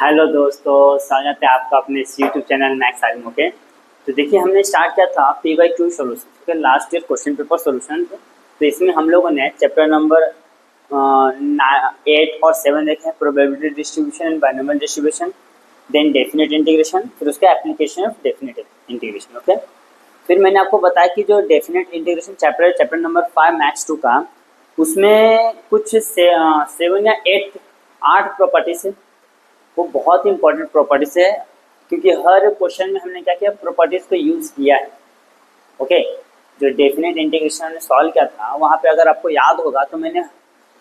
Hello दोस्तों, स्वागत है आपका अपने इस YouTube channel maths army. Okay, तो देखिए हमने स्टार्ट किया था P/Q solution, okay, last year question paper solution. तो इसमें हम लोगों ने चैप्टर नंबर 8 और 7 देखे हैं, probability distribution and binomial distribution, then definite integration, फिर उसका application of definite integration. Okay, फिर मैंने आपको बताया कि जो डेफिनेट इंटीग्रेशन चैप्टर है, चैप्टर नंबर 5 मैथ्स 2 का, उसमें कुछ 7 या 8 प्रॉपर्टीज है। वो बहुत ही इंपॉर्टेंट प्रॉपर्टीज है क्योंकि हर क्वेश्चन में हमने क्या किया, प्रॉपर्टीज को यूज किया है। ओके, जो डेफिनेट इंटीग्रेशन हमने सॉल्व किया था वहाँ पे अगर आपको याद होगा तो मैंने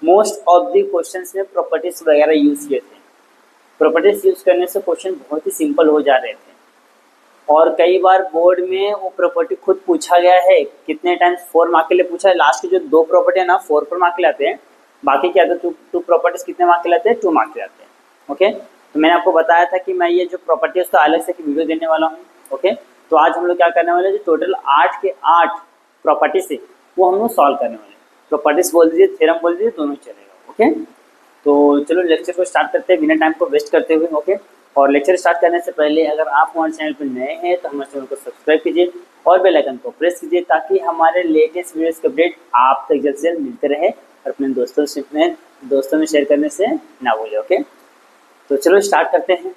मोस्ट ऑफ द क्वेश्चंस में प्रॉपर्टीज वगैरह यूज किए थे। प्रॉपर्टीज यूज करने से क्वेश्चन बहुत ही सिंपल हो जा रहे थे और कई बार बोर्ड में वो प्रॉपर्टी खुद पूछा गया है। कितने टाइम्स 4 मार्क के लिए पूछा है। लास्ट की जो 2 प्रॉपर्टी है ना 4 मार्क के लाते हैं, बाकी क्या था 2 प्रॉपर्टीज कितने मार्क के लाते हैं, 2 मार्क के लाते हैं। ओके, तो मैंने आपको बताया था कि मैं ये जो प्रॉपर्टी है उसका अलग से वीडियो देने वाला हूँ। ओके, तो आज हम लोग क्या करने वाले हैं, जो टोटल 8 के 8 प्रॉपर्टीज है वो हम लोग सॉल्व करने वाले हैं। प्रॉपर्टीज बोल दीजिए, थ्योरम बोल दीजिए, दोनों चलेगा। ओके, तो चलो लेक्चर को स्टार्ट करते हैं बिना टाइम को वेस्ट करते हुए। ओके, और लेक्चर स्टार्ट करने से पहले अगर आप हमारे चैनल पर नए हैं तो हमारे चैनल को सब्सक्राइब कीजिए और बेल आइकन को प्रेस कीजिए ताकि हमारे लेटेस्ट वीडियोस के अपडेट आप तक जल्द से जल्द मिलते रहे और अपने दोस्तों में शेयर करने से ना भूलें। ओके, तो चलो स्टार्ट करते हैं।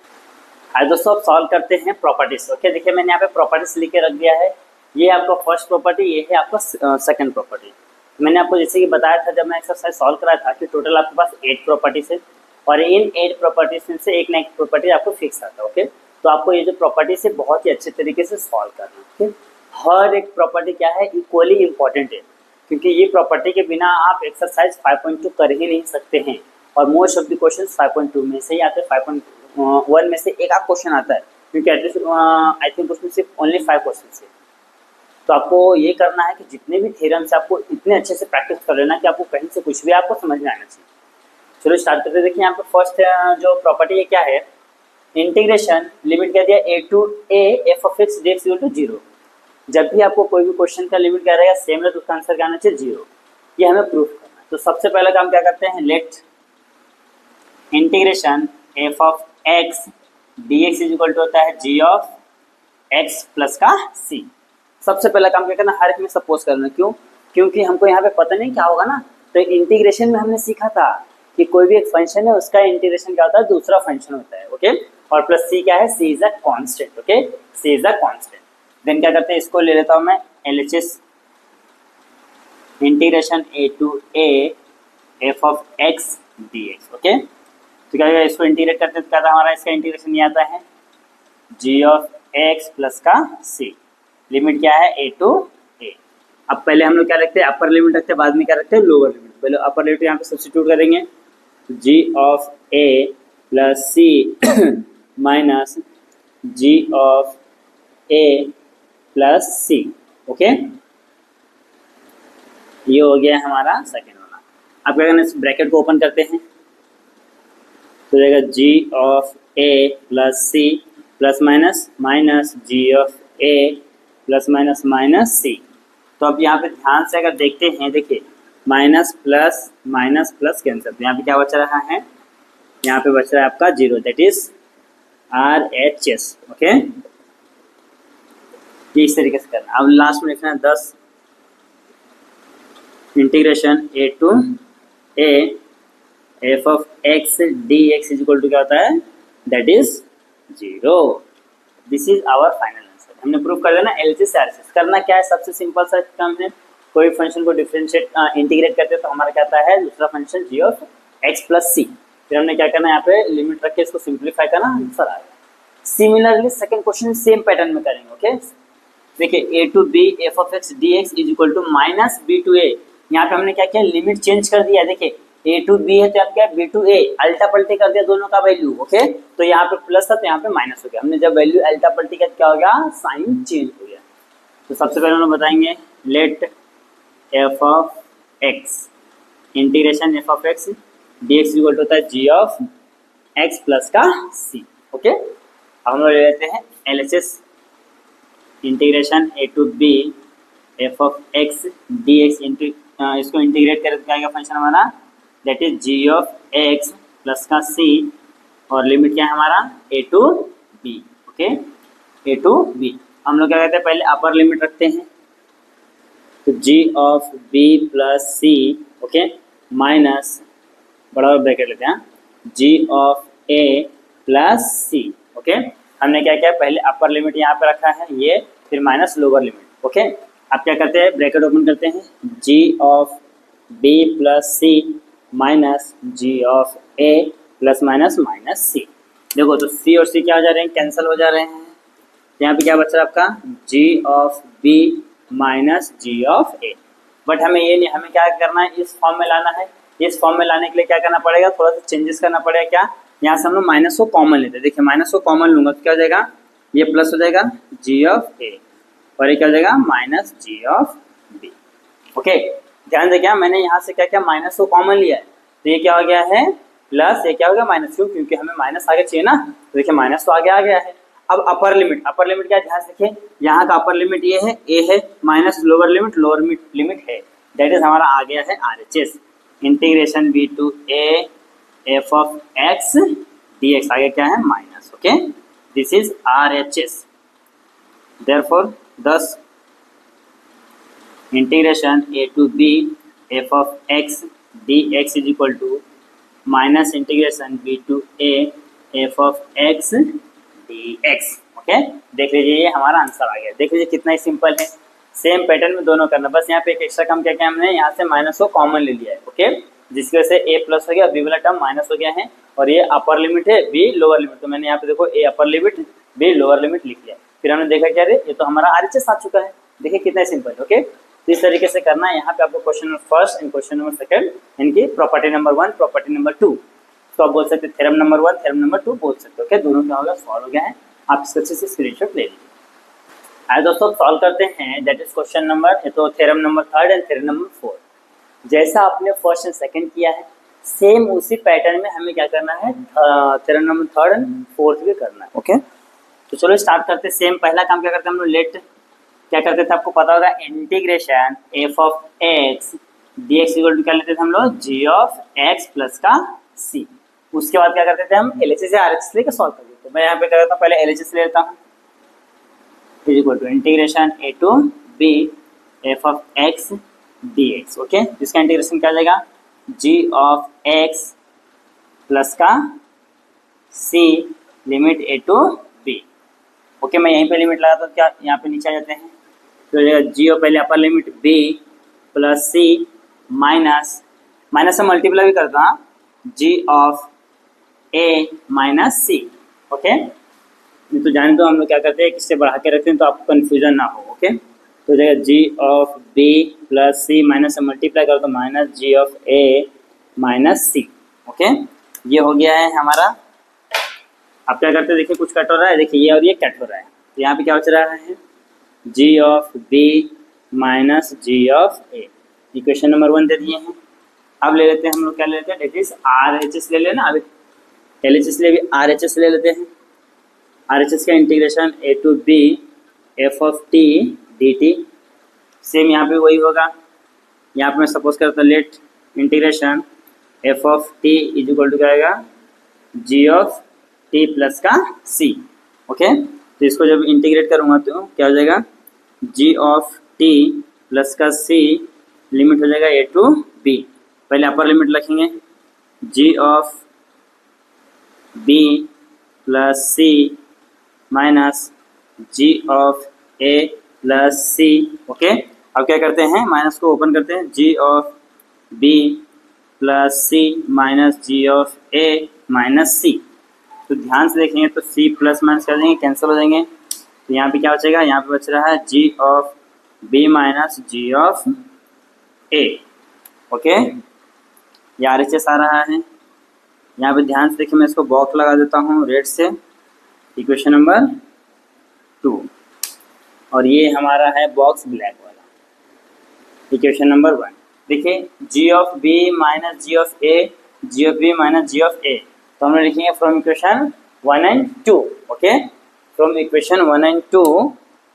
आज दोस्तों अब सॉल्व करते हैं प्रॉपर्टीज। ओके, देखिए मैंने यहाँ पे प्रॉपर्टीज लिख के रख दिया है। ये आपका फर्स्ट प्रॉपर्टी, ये है आपका सेकंड प्रॉपर्टी। मैंने आपको जैसे कि बताया था जब मैं एक्सरसाइज सॉल्व कराया था कि टोटल आपके पास 8 प्रॉपर्टीज है और इन 8 प्रॉपर्टीज में से एक ना एक प्रॉपर्टी आपको फिक्स आता है। ओके, तो आपको ये जो प्रॉपर्टीज है बहुत ही अच्छे तरीके से सॉल्व करना है। ओके, हर एक प्रॉपर्टी क्या है, इक्वली इंपॉर्टेंट है क्योंकि ये प्रॉपर्टी के बिना आप एक्सरसाइज 5.2 कर ही नहीं सकते हैं और मोस्ट ऑफ द क्वेश्चंस 5.2 में से ही आते हैं। 5.1 में से एक आध क्वेश्चन आता है क्योंकि एटलीस्ट आई थिंक उसमें सिर्फ ओनली 5 क्वेश्चन है। तो आपको ये करना है कि जितने भी थ्योरम्स है आपको इतने अच्छे से प्रैक्टिस कर लेना कि आपको कहीं से कुछ भी आपको समझ में आना चाहिए। चलो स्टार्ट करते हैं। देखिए यहाँ पे फर्स्ट जो प्रॉपर्टी है क्या है, इंटीग्रेशन लिमिट क्या दिया, a to a f of x dx equal to 0। जब भी आपको कोई भी क्वेश्चन का लिमिट क्या रहेगा सेम है तो उसका आंसर क्या आना चाहिए 0। ये हमें प्रूफ करना है। तो सबसे पहला काम क्या करते हैं, let integration f of x dx is equal to होता है g of x प्लस का c। सबसे पहला काम क्या करना, हर एक में सपोज करना। क्यों? क्योंकि हमको यहाँ पे पता नहीं क्या होगा ना। तो इंटीग्रेशन में हमने सीखा था कि कोई भी एक फंक्शन है उसका इंटीग्रेशन क्या होता है, दूसरा फंक्शन होता है। ओके, और प्लस c क्या है, c is a constant. Okay, c is a constant. Then क्या करते हैं, इसको ले लेता हूँ मैं LHS integration a to a f of x dx। Okay, तो क्या इसको इंटीग्रेट करते हैं, क्या था हमारा इसका इंटीग्रेशन ये आता है g of x प्लस का c। लिमिट क्या है, a to a। अब पहले हम लोग क्या रखते हैं, अपर लिमिट रखते हैं, बाद में क्या रखते हैं, लोअर लिमिट। पहले अपर लिमिट यहाँ पे सब्स्टिट्यूट करेंगे, g of a plus c minus g of a plus c। Okay, ये हो गया हमारा सेकेंड वाला। अब क्या करना है, ब्रैकेट को ओपन करते हैं तो जाएगा g of a plus c plus minus minus g of a plus minus minus c। तो अब यहाँ पे ध्यान से अगर देखते हैं, देखिए माइनस प्लस कैंसिल, तो यहाँ पे क्या बच रहा है, यहाँ पे बच रहा है आपका 0, दैट इज RHS। ओके, ये इस तरीके से करना। अब लास्ट में लिखना है 10 integration a to a f of x dx is equal to क्या होता है, that is 0। This is our final answer. हमने प्रूव कर देना LHS से RHS। करना क्या है, सबसे सिंपल सा काम है, कोई फंक्शन को डिफरेंशिएट इंटीग्रेट करते हैं तो हमारा क्या आता है, दूसरा function g of x plus c। फिर हमने क्या करना है, यहाँ पे लिमिट रख के इसको सिंप्लीफाई करना, आंसर आएगा। Similarly second question same pattern में करेंगे। ओके, देखिए a to b f of x dx is equal to minus b to a। यहाँ पे हमने क्या किया, लिमिट चेंज कर दिया। देखिए a to b है तो आप क्या b to a अल्टा पल्टी कर दिया दोनों का वैल्यू। ओके, तो यहाँ पे प्लस था तो यहाँ पे माइनस हो गया। हमने जब वैल्यू अल्टा पल्टी किया क्या हो गया, साइन चेंज हो गया। तो सबसे पहले हम लोग बताएंगे let f of x integration f of x dx equal to होता है g of x प्लस का c। ओके, अब हम लोग ले लेते हैं LHS integration a to b f of x dx into इसको इंटीग्रेट करें तो क्या आएगा फंक्शन हमारा, that is g of x plus का c और लिमिट क्या है हमारा ए to B, okay, A to B. हम लोग क्या कहते हैं, पहले अपर लिमिट रखते हैं, तो G of B plus C, okay, minus बड़ा ब्रैकेट लेते हैं, जी of A plus C, okay. हमने क्या किया, पहले अपर लिमिट यहाँ पे रखा है ये, फिर माइनस लोअर लिमिट, ओके। अब क्या करते हैं, ब्रैकेट ओपन करते हैं, जी of B plus C minus ji of A plus minus minus C. देखो तो सी और सी क्या हो जा रहे हैं, कैंसिल हो जा रहे हैं। यहाँ पे क्या बच रहा है आपका, G of B minus ji of A. But हमें ये नहीं, हमें क्या करना है, इस फॉर्म में लाना है। इस फॉर्म में लाने के लिए क्या करना पड़ेगा, थोड़ा सा चेंजेस करना पड़ेगा। क्या, यहाँ से हम लोग माइनस को कॉमन लेते हैं। देखिए माइनस को कॉमन लूंगा तो क्या हो जाएगा, ये प्लस हो जाएगा जी ऑफ ए, और ये क्या हो जाएगा minus ji of b, okay. ध्यान से, क्या मैंने यहाँ से क्या किया, माइनस को कॉमन लिया है, तो ये क्या हो गया है प्लस, ये क्या हो गया माइनस, क्यों, क्योंकि हमें माइनस आगे चाहिए ना, तो देखिए माइनस तो आगे आ गया है। अब अपर लिमिट, अपर लिमिट क्या, ध्यान से देखिए, यहाँ का अपर लिमिट ये है, ए है, माइनस लोअर लिमिट है, दैट इज हमारा आ गया है R H S, integration B to A F of x D X, आगे क्या है minus, okay, this is R H S. Therefore thus integration A to B F of x D x is equal to minus integration B to A F of x D x, okay. देख लीजिए ये हमारा answer आ गया। देख लीजिए कितना ही simple है, same pattern में दोनों करना, बस यहाँ पे एक एक्स्ट्रा काम क्या किया हमने, यहाँ से माइनस को कॉमन ले लिया है, ओके, जिसकी वजह से ए प्लस हो गया, बी वाला टर्म माइनस हो गया है, और ये अपर लिमिट है, बी लोअर लिमिट, तो मैंने यहाँ पे देखो A upper limit B lower limit लिख लिया। फिर हमने देखा क्या, रे ये तो हमारा आरएचएस आ चुका है। देखिए कितना सिंपल, ओके। तो इस तरीके से करना है। यहाँ पे आपको question number first and question number second, इनकी प्रॉपर्टी नंबर 1 प्रॉपर्टी नंबर 2, तो आप बोल सकते हैं थ्योरम नंबर 1 थ्योरम नंबर 2 बोल सकते हो, ओके। दोनों क्या होगा, सॉल्व हो गया है। आप इसको अच्छे से स्क्रीनशॉट ले लीजिए। आइए दोस्तों सॉल्व करते हैं, दैट इज क्वेश्चन नंबर, तो theorem number 3 and theorem number 4। जैसा आपने फर्स्ट एंड सेकंड किया है, सेम उसी पैटर्न में हमें क्या करना है, थ्योरम नंबर 3 एंड 4 भी करना है, ओके। तो चलो स्टार्ट करते हैं। सेम पहला काम क्या करते हैं हम लोग, लेट क्या करते थे आपको पता होगा, integration F of x D x equal to क्या लेते थे हम लोग, जी ऑफ एक्स प्लस का सी। उसके बाद क्या करते थे हम, एलएचएस या आरएचएस लेकर सॉल्व कर देते। मैं यहाँ पे क्या करता हूँ, पहले एलएचएस ले लेता हूँ, is equal to integration A to B F of x D x, okay. इसका इंटीग्रेशन क्या हो जाएगा, जी ऑफ एक्स प्लस का c limit a to B, okay. मैं यहीं पे लिमिट लगाता हूँ, क्या यहाँ पे नीचे आ जाते हैं, तो हो जाएगा जी ऑफ पहले अपर लिमिट बी प्लस सी माइनस माइनस से मल्टीप्लाई भी करता हूँ, g of a minus c, okay. तो जाने दो, हम लोग क्या करते हैं किससे बढ़ा के रखते हैं तो आपको कन्फ्यूजन ना हो, ओके। तो हो जाएगा g of B plus C minus से मल्टीप्लाई करो तो minus ji of a minus c, okay. ये हो गया है हमारा। अब क्या करते हैं, देखिए कुछ कट हो रहा है, देखिए ये और ये कट हो रहा है, तो यहाँ पे क्या बच रहा है, g of B minus ji of a, equation number 1 दे दिए हैं। अब ले लेते हैं हम लोग, क्या ले लेते हैं, that is R H S ले लेना, अब एल एच एस ले, आर एच एस ले लेते हैं। आर एच एस का integration A to B F of t d t, same यहाँ पे वही होगा। यहाँ पे मैं सपोज करता हूँ, let integration F of T is equal to क्या आएगा, जी ऑफ टी प्लस का सी, ओके। तो इसको जब इंटीग्रेट करूँगा तो क्या हो जाएगा, जी ऑफ टी प्लस का सी लिमिट हो जाएगा ए टू बी। पहले अपर लिमिट लिखेंगे, g of B plus C minus ji of A plus C, okay. अब क्या करते हैं, माइनस को ओपन करते हैं, जी of B plus C minus ji of a minus c. तो ध्यान से देखेंगे तो सी प्लस माइनस कर देंगे, कैंसिल हो जाएंगे, तो यहाँ पे क्या बचेगा, यहाँ पे बच रहा है g of B minus ji of a, okay. ये आर एच एस आ रहा है। यहाँ पे ध्यान से देखिए, मैं इसको बॉक्स लगा देता हूँ रेड से, इक्वेशन नंबर 2, और ये हमारा है बॉक्स ब्लैक वाला, इक्वेशन नंबर 1। देखिए g of B minus ji of a, g of B minus ji of a, तो हम लोग लिखेंगे from equation 1 and 2, okay, from equation 1 and 2।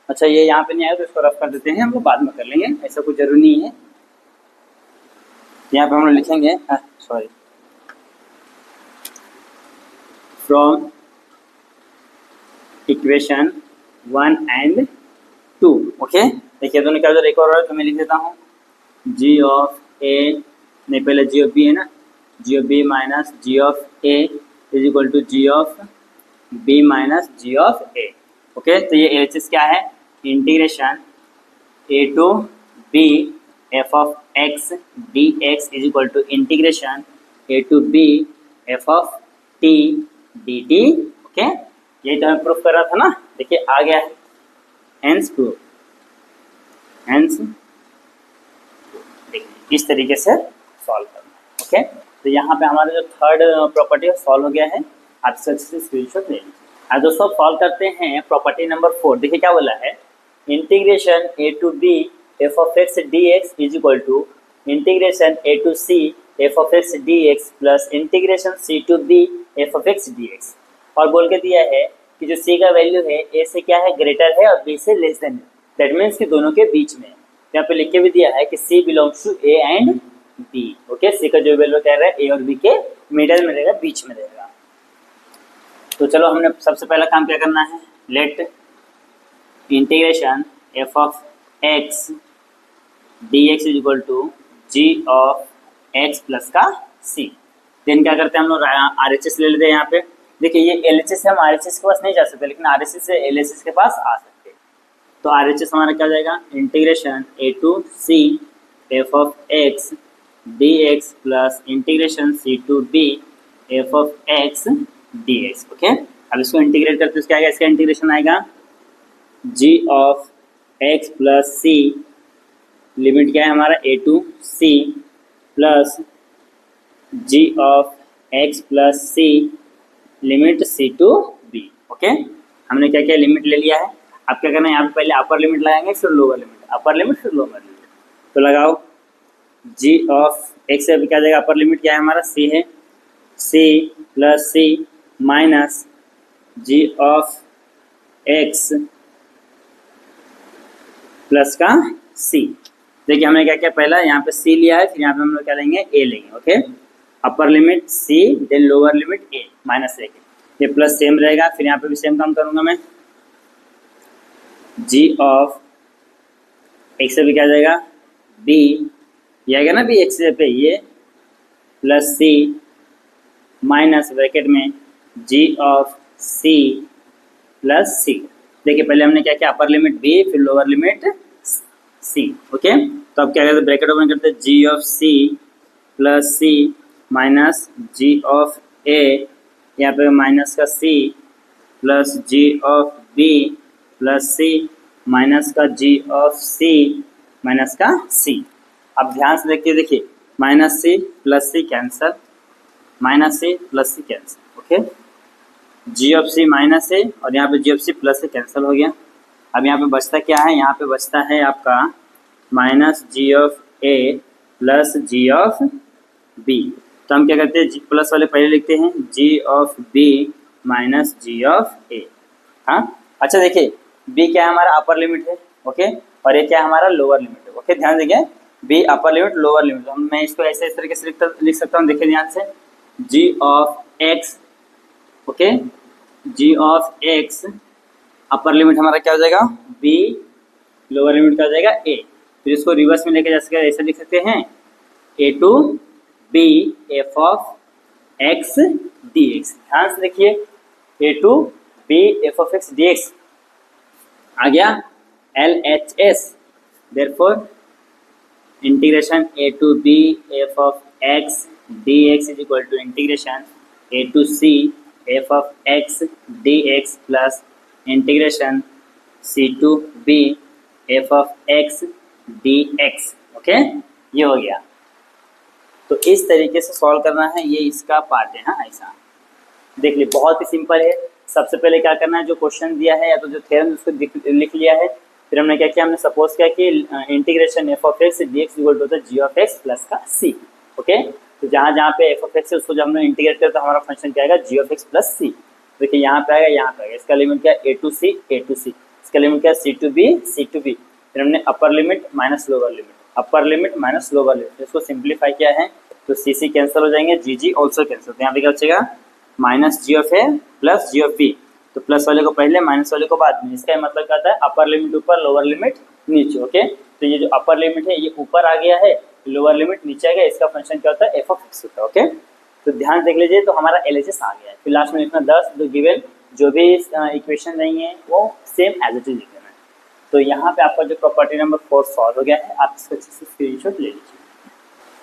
अच्छा ये यहाँ पे नहीं आया तो इसको रफ कर देते हैं, हम लोग बाद में कर लेंगे, ऐसा कुछ जरूरी नहीं है। यहाँ पे हम लोग लिखेंगे, sorry, from equation 1 and 2। Okay, देखिए दोनों क्या एक और तो मैं लिख देता हूँ जी ऑफ ए, नहीं पहले जी ऑफ बी है ना, g of B minus ji of a is equal to g of B minus ji of a. Okay, तो ये एलएचएस क्या है, integration A to B F of x D x is equal to integration A to B F of t d t. Okay, यही तो हमें proof कर रहा था ना, देखिए आ गया है, हेंस प्रूफ, हेंस इस तरीके से सॉल्व करना है। ओके, तो यहाँ पे हमारा जो थर्ड प्रॉपर्टी है सॉल्व हो गया है, आप अच्छे से स्क्रीनशॉट ले लीजिए। आज दोस्तों सॉल्व करते हैं प्रॉपर्टी नंबर 4। देखिए क्या बोला है, integration A to B F of x D x is equal to integration A to c f of x D x plus integration c to B F of x D x. और बोल के दिया है कि जो सी का value है ए से क्या है ग्रेटर है और बी से लेस देन है, दैट मीन्स कि दोनों के बीच में। यहाँ पे लिख के भी दिया है कि c belongs to a and b. Okay, c का जो वैल्यू कह रहा है ए और बी के मिडल में रहेगा, बीच में रहेगा। तो चलो हमने सबसे पहला काम क्या करना है, let integration F of x D x is equal to g of x plus का सी। देन क्या करते हैं हम लोग आर एच एस ले लेते हैं। यहाँ पे देखिए ये एल एच एस से हम आर एच एस के पास नहीं जा सकते, लेकिन आर एच एस से एल एच एस के पास आ सकते हैं। तो आर एच एस हमारा क्या जाएगा, integration A to c f of x D x plus integration c to B F of x D x. Okay, अब इसको इंटीग्रेट करते क्या आएगा, इसका इंटीग्रेशन आएगा g of x plus c, limit क्या है हमारा ए to c plus g of x plus c limit c to B. Okay, हमने क्या क्या लिमिट ले लिया है। अब क्या करना है, यहाँ पे पहले अपर लिमिट लगाएंगे फिर लोअर लिमिट, अपर लिमिट फिर लोअर लिमिट। तो लगाओ जी ऑफ एक्स से क्या जाएगा, अपर लिमिट क्या है हमारा सी है, C plus C minus ji of x plus का सी। देखिए हमने क्या क्या पहला यहाँ पे सी लिया है, फिर यहाँ पे हम लोग क्या लेंगे ए लेंगे। ओके, अपर लिमिट सी देन लोअर लिमिट ए माइनस ए, ये प्लस सेम रहेगा। फिर यहाँ पे भी सेम काम करूँगा मैं, जी ऑफ एक्स से भी क्या जाएगा बी, ये आएगा ना बी एक्स पे, ये प्लस सी माइनस ब्रैकेट में जी ऑफ सी प्लस सी। देखिए पहले हमने क्या किया, अपर लिमिट बी फिर लोअर लिमिट सी। ओके, तो अब क्या करते हैं, ब्रैकेट ओपन करते हैं, जी of c plus C minus ji of a, यहाँ पे माइनस का c plus g of B plus C minus का जी ऑफ सी माइनस का सी। अब ध्यान से देखिए minus c plus c cancel, minus c plus c cancel. Okay, g of c minus a और यहाँ पे जी ऑफ सी प्लस से कैंसिल हो गया। अब यहाँ पे बचता क्या है, यहाँ पे बचता है आपका minus ji of A plus g of b. तो हम क्या करते हैं, जी प्लस वाले पहले लिखते हैं, जी of B minus ji of a. हाँ, अच्छा देखिए बी क्या है हमारा अपर लिमिट है। ओके, और ये क्या है हमारा लोअर लिमिट है। ओके, ध्यान देंगे b upper limit lower limit, तो मैं इसको ऐसे इस तरीके से लिख सकता हूँ। देखिए ध्यान से, g of x, okay, g of x upper limit हमारा क्या हो जाएगा बी, लोअर लिमिट क्या हो जाएगा ए। फिर इसको रिवर्स में लेके जा सकते, ऐसे लिख सकते हैं a to B F of x D x. ध्यान से देखिए a to B F of x D x आ गया L H S. Therefore integration A to B F of x D x is equal to integration A to c f of x D x plus integration c to B F of x D x. Okay, ये हो गया। तो इस तरीके से solve करना है, ये इसका पार्ट है। हाँ, ऐसा देख ली, बहुत ही सिंपल है। सबसे पहले क्या करना है, जो क्वेश्चन दिया है या तो जो थ्योरम उसको लिख लिया है। फिर हमने क्या किया, हमने सपोज किया कि integration F of x D x equal to होता है जी ऑफ एक्स प्लस का सी। ओके, तो जहाँ जहाँ पे एफ ऑफ एक्स है उसको जब हमने इंटीग्रेट किया तो हमारा फंक्शन क्या आएगा, जी ऑफ एक्स प्लस सी। देखिए यहाँ पे आएगा, यहाँ पे आएगा, इसका लिमिट क्या है ए टू सी, इसका लिमिट क्या है सी टू बी। फिर हमने upper limit minus lower limit, upper limit minus lower limit, इसको सिंप्लीफाई किया है तो सी कैंसिल हो जाएंगे, जी ऑल्सो कैंसिल। तो यहाँ पे क्या बचेगा minus ji of A plus g of b. तो प्लस वाले को पहले माइनस वाले को बाद में। इसका मतलब क्या होता है, अपर लिमिट ऊपर लोअर लिमिट नीचे। ओके, तो ये जो अपर लिमिट है ये ऊपर आ गया है, लोअर लिमिट नीचे आ गया, इसका फंक्शन क्या होता है, एफ ऑफ एक्स होता है। ओके, तो ध्यान देख लीजिए, तो हमारा एलएचएस आ गया है। फिर लास्ट में लिखना 10, जो गिवन जो भी इक्वेशन नहीं है वो सेम एज इट इज लिख देना है। तो यहाँ पे आपका जो प्रॉपर्टी नंबर 4 सॉल्व हो गया है, आप इसको अच्छे से स्क्रीनशॉट ले लीजिए।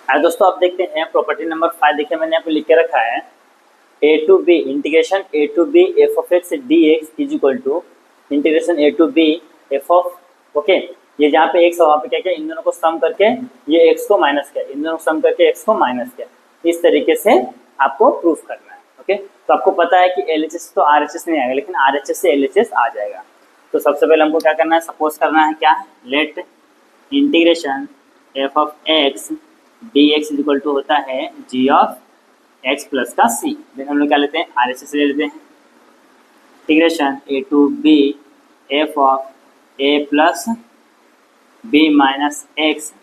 आज दोस्तों आप देखते हैं प्रॉपर्टी नंबर 5। देखिए मैंने यहाँ पे लिख के रखा है a to b integration a to B F of x D x is equal to integration a to B F of. Okay, ये जहाँ पे x है वहाँ पे क्या किया, इन दोनों को सम करके ये x को माइनस किया, इन दोनों को सम करके x को माइनस किया। इस तरीके से आपको प्रूफ करना है। ओके, तो आपको पता है कि LHS तो RHS नहीं आएगा, लेकिन RHS से LHS आ जाएगा। तो सबसे पहले हमको क्या करना है, सपोज करना है क्या, let integration F of x D x is equal to होता है जी ऑफ एक्स प्लस का सी। देन हम लोग क्या लेते हैं, RHS ले लेते हैं, integration A to B F of A plus b minus x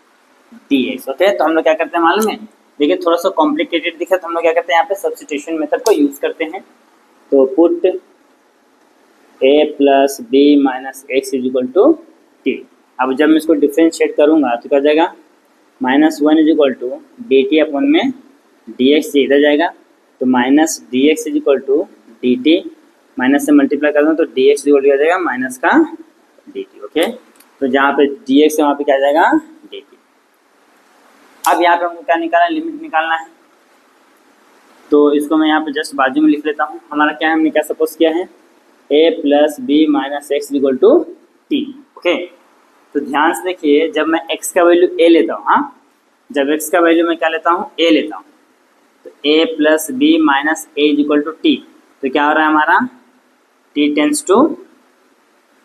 D x. Okay, तो हम लोग क्या करते हैं मालूम है, देखिए थोड़ा सा कॉम्प्लिकेटेड दिखा तो हम लोग क्या करते हैं, यहाँ पे सब्स्टिट्यूशन मेथड को यूज करते हैं। तो put a plus b minus x is equal to t. अब जब मैं इसको डिफ्रेंशिएट करूँगा तो क्या जाएगा, -1 is equal to d t अपन में डी एक्स से इधर जाएगा, तो minus d x is equal to d t, minus से मल्टीप्लाई कर दूँ तो डी एक्स इक्वल टू आ जाएगा माइनस का डी टी। ओके, तो जहाँ पे डी एक्स है वहाँ पे क्या जाएगा डी टी। अब यहाँ पे हमको क्या निकालना है, लिमिट निकालना है। तो इसको मैं यहाँ पे जस्ट बाजू में लिख लेता हूँ। हमारा क्या है, हमने क्या सपोज किया है, a plus b minus x equal to t. Okay, तो ध्यान से देखिए, जब मैं x का वैल्यू a लेता हूँ, हाँ जब x का वैल्यू मैं क्या लेता हूँ, a लेता हूँ, तो a plus b minus a is equal to t. तो क्या हो रहा है हमारा, t टेंस टू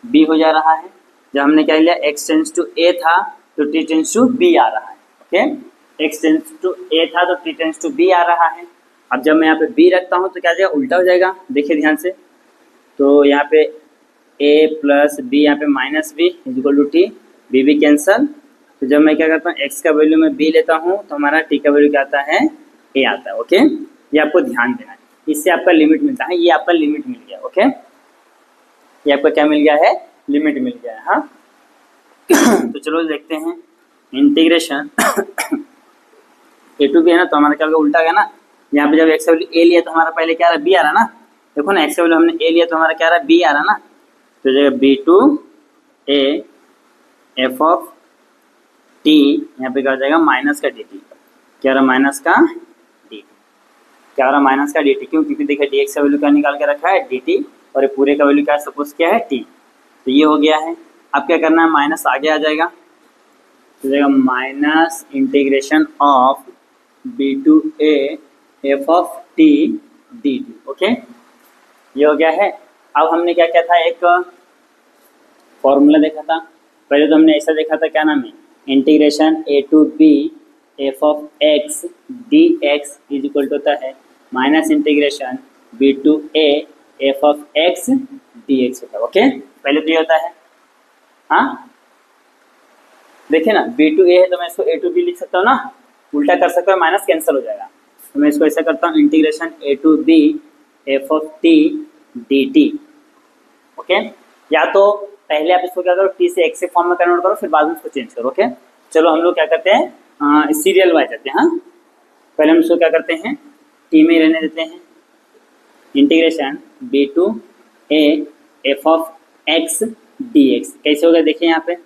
b हो जा रहा है। जब हमने क्या लिया, x टेंस टू a था तो t टेंस टू b आ रहा है। Okay, x tends to a था तो t टेंस टू b आ रहा है। अब जब मैं यहाँ पे b रखता हूँ तो क्या जाएगा, उल्टा हो जाएगा। देखिए ध्यान से, तो यहाँ पे a प्लस बी, यहाँ पे minus b is equal to t, b भी कैंसल। तो जब मैं क्या करता हूँ, x का वैल्यू मैं b लेता हूँ तो हमारा t का वैल्यू क्या आता है, a आता है। ओके, ये आपको ध्यान देना है, इससे आपका लिमिट मिलता है। ये आपका लिमिट मिल गया। ओके, ये आपका क्या मिल गया है, लिमिट मिल गया है। हाँ तो चलो देखते हैं, इंटीग्रेशन ए टू बी है ना, तो हमारा क्या होगा, उल्टा गया ना। यहाँ पे जब x का वैल्यू a लिया तो हमारा पहले क्या आ रहा है, b आ रहा ना। देखो ना, x का वैल्यू हमने a लिया तो हमारा क्या आ रहा है, b आ रहा ना। तो जगह b to A F of t, यहाँ पे क्या हो जाएगा, माइनस का डी टी। क्या रहा, माइनस का डी टी। क्या रहा, माइनस का डी टी। क्यों, क्योंकि देखिए डी एक्स का वैल्यू क्या निकाल के रखा है, डी टी, और ये पूरे का वैल्यू क्या सपोज किया है, टी। तो ये हो गया है। अब क्या करना है, माइनस आगे आ जाएगा, तो जाएगा minus integration of b to A F of t d t. Okay, ये हो गया है। अब हमने क्या किया था, एक फॉर्मूला देखा था। पहले तो हमने ऐसा देखा था, क्या नाम है, integration A to B F of x D x is equal to होता है minus integration B to A F of x D x होता है। ओके, पहले तो ये होता है। हाँ देखिए ना, बी टू ए है तो मैं इसको ए टू बी लिख सकता हूँ ना, उल्टा कर सकता हूँ, माइनस कैंसिल हो जाएगा। तो मैं इसको ऐसा करता हूँ, integration A to B F of t d t. Okay, या तो पहले आप इसको क्या करो, टी से एक्स के फॉर्म में कन्वर्ट करो, फिर बाद में इसको चेंज करो। ओके, चलो हम लोग क्या करते हैं, सीरियल वाइज जाते हैं। हाँ, पहले हम इसको क्या करते हैं, टी में रहने देते हैं, integration B to A F of x D x. कैसे होगा, देखिए यहाँ पे